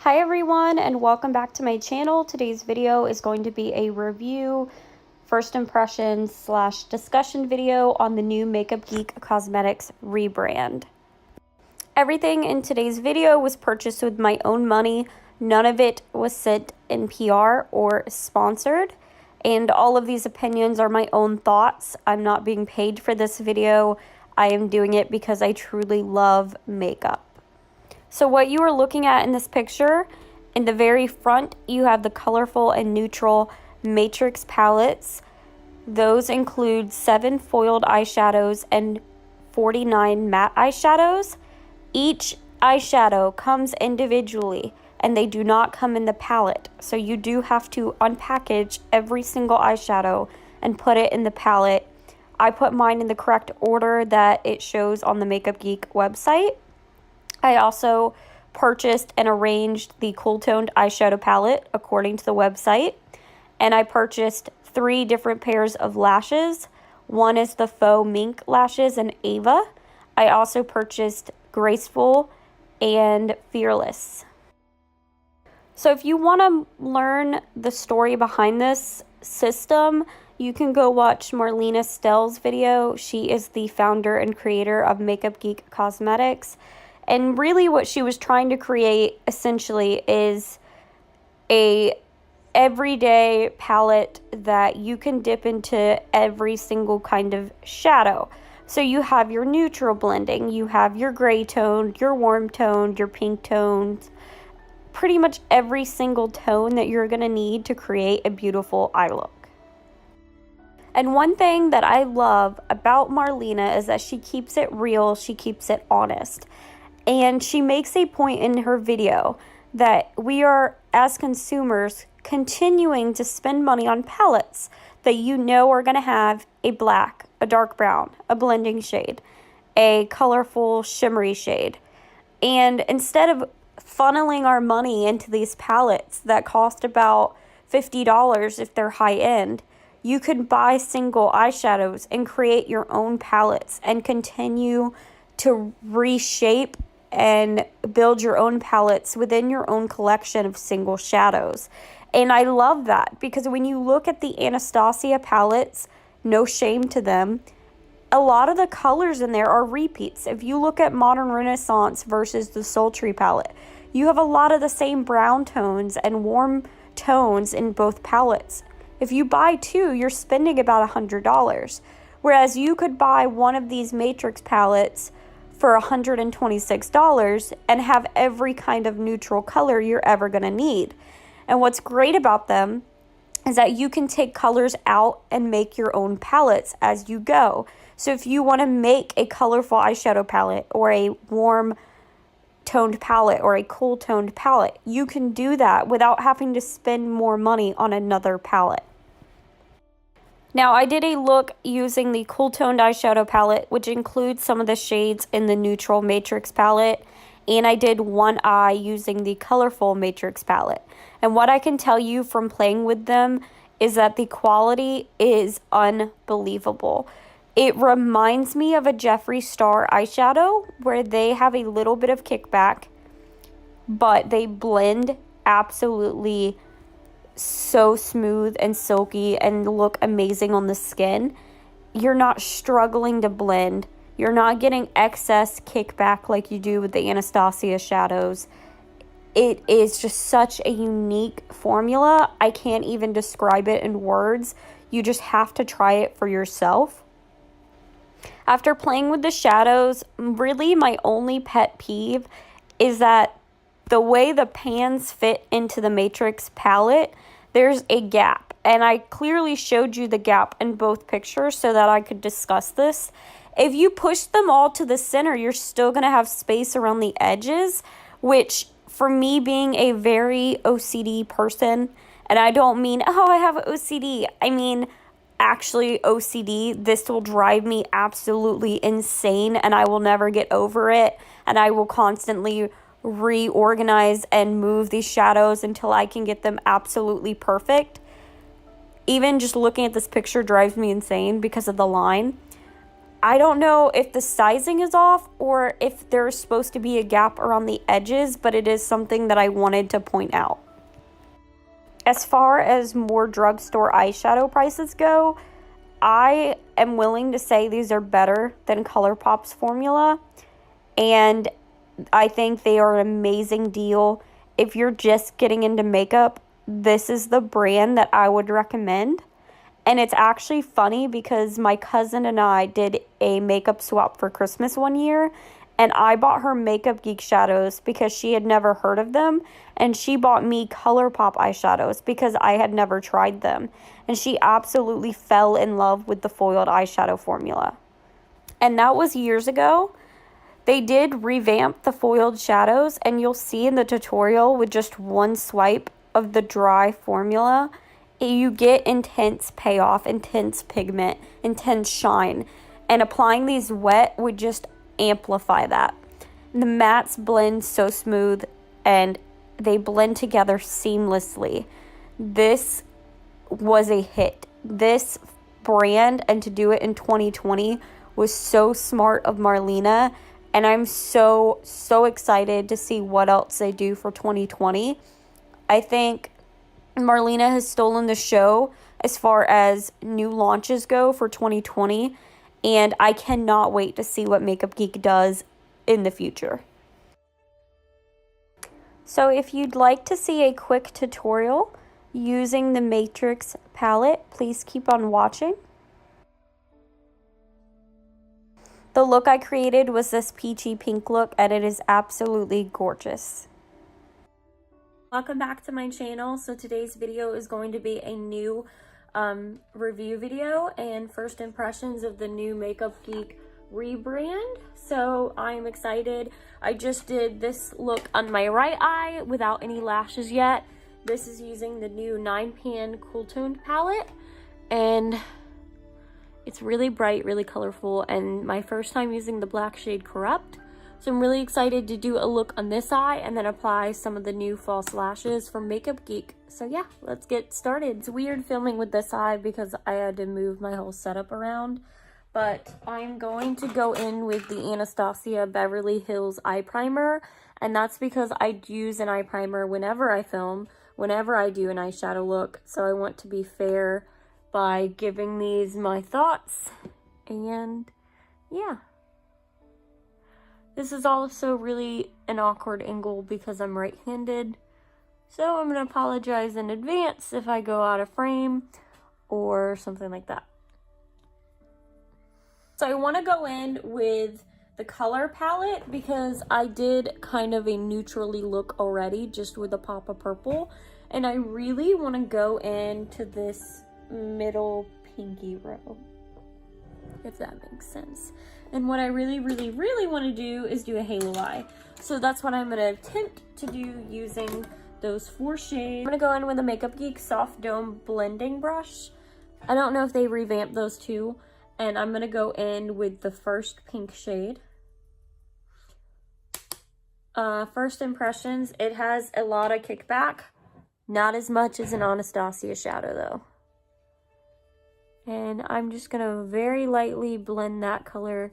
Hi everyone, and welcome back to my channel. Today's video is going to be a review, first impressions / discussion video on the new Makeup Geek Cosmetics rebrand. Everything in today's video was purchased with my own money. None of it was sent in PR or sponsored, and all of these opinions are my own thoughts. I'm not being paid for this video. I am doing it because I truly love makeup. So what you are looking at in this picture, in the very front, you have the colorful and neutral matrix palettes. Those include 7 foiled eyeshadows and 49 matte eyeshadows. Each eyeshadow comes individually and they do not come in the palette. So you do have to unpackage every single eyeshadow and put it in the palette. I put mine in the correct order that it shows on the Makeup Geek website. I also purchased and arranged the cool toned eyeshadow palette according to the website. And I purchased 3 different pairs of lashes. One is the faux mink lashes in Ava. I also purchased Graceful and Fearless. So if you want to learn the story behind this system, you can go watch Marlena KILLED's video. She is the founder and creator of Makeup Geek Cosmetics. And really what she was trying to create essentially is a everyday palette that you can dip into every single kind of shadow. So you have your neutral blending, you have your gray tone, your warm tone, your pink tones, pretty much every single tone that you're going to need to create a beautiful eye look. And one thing that I love about Marlena is that she keeps it real, she keeps it honest. And she makes a point in her video that we are, as consumers, continuing to spend money on palettes that you know are going to have a black, a dark brown, a blending shade, a colorful shimmery shade. And instead of funneling our money into these palettes that cost about $50 if they're high end, you could buy single eyeshadows and create your own palettes and continue to reshape and build your own palettes within your own collection of single shadows. And I love that because when you look at the Anastasia palettes, no shame to them, a lot of the colors in there are repeats. If you look at Modern Renaissance versus the Sultry palette, you have a lot of the same brown tones and warm tones in both palettes. If you buy 2, you're spending about $100. Whereas you could buy one of these matrix palettes for $126 and have every kind of neutral color you're ever going to need. And what's great about them is that you can take colors out and make your own palettes as you go. So if you want to make a colorful eyeshadow palette or a warm toned palette or a cool toned palette, you can do that without having to spend more money on another palette. Now, I did a look using the cool toned eyeshadow palette, which includes some of the shades in the neutral matrix palette, and I did one eye using the colorful matrix palette. And what I can tell you from playing with them is that the quality is unbelievable. It reminds me of a Jeffree Star eyeshadow where they have a little bit of kickback, but they blend absolutely so smooth and silky and look amazing on the skin. You're not struggling to blend. You're not getting excess kickback like you do with the Anastasia shadows. It is just such a unique formula. I can't even describe it in words. You just have to try it for yourself. After playing with the shadows, really my only pet peeve is that the way the pans fit into the matrix palette, there's a gap. And I clearly showed you the gap in both pictures so that I could discuss this. If you push them all to the center, you're still going to have space around the edges, which for me being a very OCD person, and I don't mean, oh, I have OCD. I mean, actually OCD, this will drive me absolutely insane and I will never get over it. And I will constantly reorganize and move these shadows until I can get them absolutely perfect. Even just looking at this picture drives me insane because of the line. I don't know if the sizing is off or if there's supposed to be a gap around the edges, but it is something that I wanted to point out. As far as more drugstore eyeshadow prices go, I am willing to say these are better than ColourPop's formula, and I think they are an amazing deal. If you're just getting into makeup, this is the brand that I would recommend. And it's actually funny because my cousin and I did a makeup swap for Christmas one year, and I bought her Makeup Geek shadows because she had never heard of them, and she bought me ColourPop eyeshadows because I had never tried them. And she absolutely fell in love with the foiled eyeshadow formula. And that was years ago. They did revamp the foiled shadows, and you'll see in the tutorial with just one swipe of the dry formula, you get intense payoff, intense pigment, intense shine. And applying these wet would just amplify that. The mattes blend so smooth and they blend together seamlessly. This was a hit. This brand, and to do it in 2020, was so smart of Marlena. And I'm so excited to see what else they do for 2020. I think Marlena has stolen the show as far as new launches go for 2020, and I cannot wait to see what Makeup Geek does in the future. So if you'd like to see a quick tutorial using the Matrix palette, please keep on watching. The look I created was this peachy pink look, and it is absolutely gorgeous. Welcome back to my channel. So today's video is going to be a new review video and first impressions of the new Makeup Geek rebrand. So I'm excited. I just did this look on my right eye without any lashes yet. This is using the new 9-pan Cool Toned palette, and it's really bright, really colorful, and my first time using the black shade Corrupt. So I'm really excited to do a look on this eye and then apply some of the new false lashes from Makeup Geek. So yeah, let's get started. It's weird filming with this eye because I had to move my whole setup around, but I'm going to go in with the Anastasia Beverly Hills eye primer, and that's because I use an eye primer whenever I film, whenever I do an eyeshadow look. So I want to be fair by giving these my thoughts, and yeah. This is also really an awkward angle because I'm right-handed, so I'm going to apologize in advance if I go out of frame or something like that. So I want to go in with the color palette because I did kind of a neutrally look already just with a pop of purple, and I really want to go into this middle pinky row, if that makes sense. And what I really want to do is do a halo eye. So that's what I'm going to attempt to do using those 4 shades. I'm going to go in with a Makeup Geek Soft Dome blending brush. I don't know if they revamped those two. And I'm going to go in with the first pink shade. First impressions, it has a lot of kickback. Not as much as an Anastasia shadow though. And I'm just going to very lightly blend that color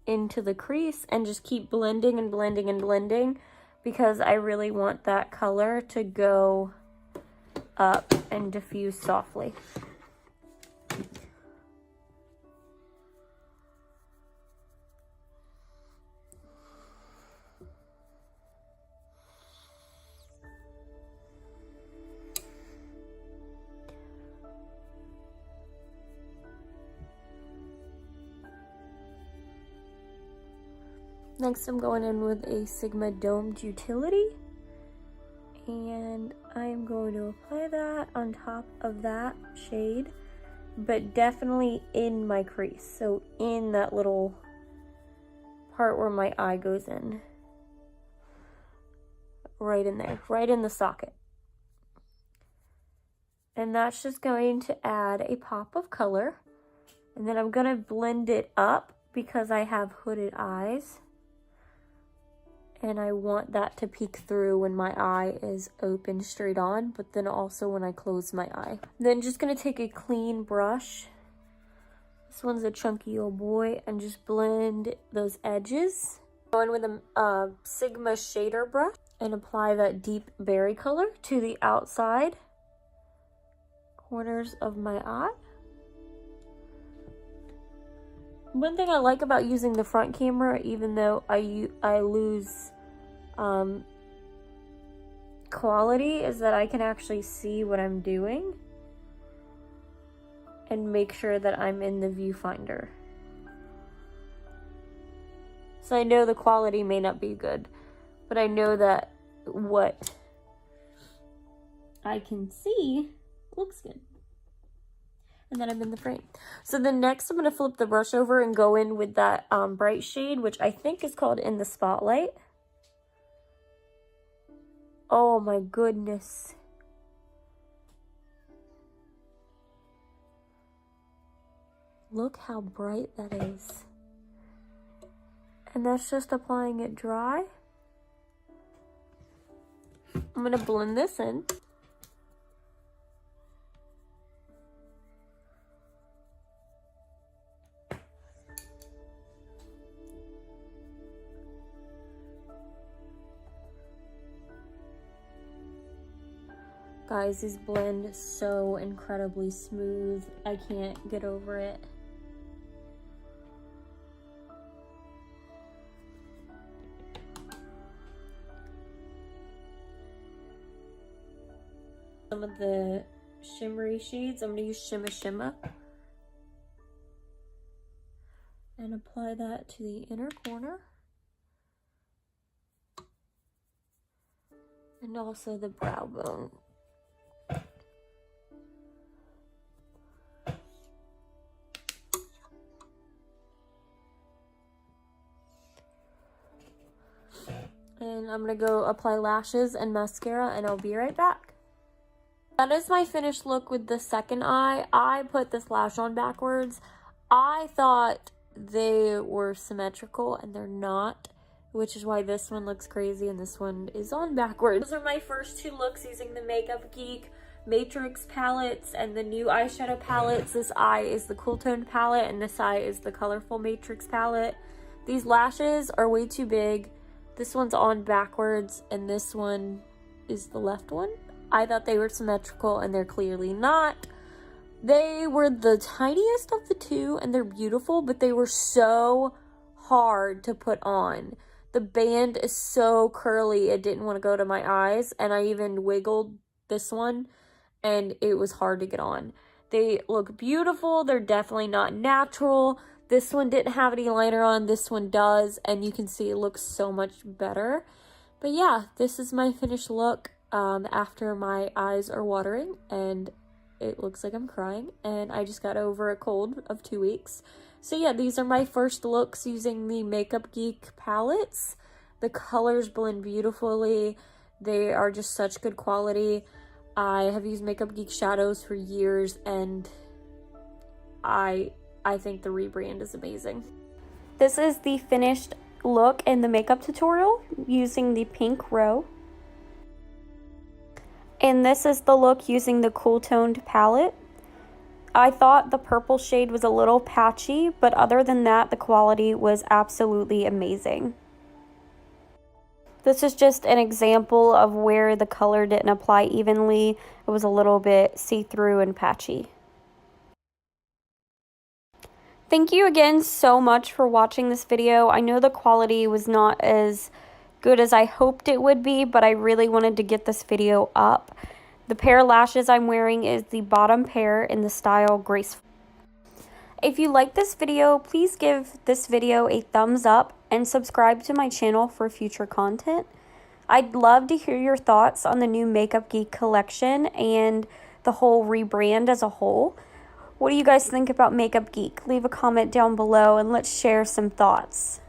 into the crease and just keep blending and blending and blending because I really want that color to go up and diffuse softly. Next, I'm going in with a Sigma Domed Utility, and I'm going to apply that on top of that shade, but definitely in my crease, so in that little part where my eye goes in. Right in there, right in the socket. And that's just going to add a pop of color, and then I'm going to blend it up because I have hooded eyes. And I want that to peek through when my eye is open straight on, but then also when I close my eye. Then just going to take a clean brush, This one's a chunky old boy, and just blend those edges. Go in with a Sigma shader brush and apply that deep berry color to the outside corners of my eye. One thing I like about using the front camera, even though I lose quality, is that I can actually see what I'm doing and make sure that I'm in the viewfinder. So I know the quality may not be good, but I know that what I can see looks good. And then I'm in the frame. So then next I'm going to flip the brush over and go in with that bright shade, which I think is called In the Spotlight. Oh my goodness. Look how bright that is. And that's just applying it dry. I'm going to blend this in. Guys, these blend so incredibly smooth. I can't get over it. Some of the shimmery shades, I'm going to use Shimma Shimma. And apply that to the inner corner. And also the brow bone. And I'm going to go apply lashes and mascara, and I'll be right back. That is my finished look with the second eye. I put this lash on backwards. I thought they were symmetrical, and they're not, which is why this one looks crazy and this one is on backwards. Those are my first two looks using the Makeup Geek Matrix palettes and the new eyeshadow palettes. This eye is the Cool Tone palette, and this eye is the Colorful Matrix palette. These lashes are way too big. This one's on backwards, and this one is the left one. I thought they were symmetrical, and they're clearly not. They were the tiniest of the two, and they're beautiful, but they were so hard to put on. The band is so curly, it didn't want to go to my eyes, and I even wiggled this one, and it was hard to get on. They look beautiful. They're definitely not natural. This one didn't have any liner on. This one does, and you can see it looks so much better. But yeah, this is my finished look after my eyes are watering, and it looks like I'm crying, and I just got over a cold of 2 weeks. So yeah, these are my first looks using the Makeup Geek palettes. The colors blend beautifully. They are just such good quality. I have used Makeup Geek shadows for years, and I think the Rebrand is amazing. This is the finished look in the makeup tutorial using the pink row. And this is the look using the Cool Toned palette. I thought the purple shade was a little patchy, but other than that, the quality was absolutely amazing. This is just an example of where the color didn't apply evenly. It was a little bit see-through and patchy. Thank you again so much for watching this video. I know the quality was not as good as I hoped it would be, but I really wanted to get this video up. The pair of lashes I'm wearing is the bottom pair in the style Graceful. If you like this video, please give this video a thumbs up and subscribe to my channel for future content. I'd love to hear your thoughts on the new Makeup Geek collection and the whole rebrand as a whole. What do you guys think about Makeup Geek? Leave a comment down below and let's share some thoughts.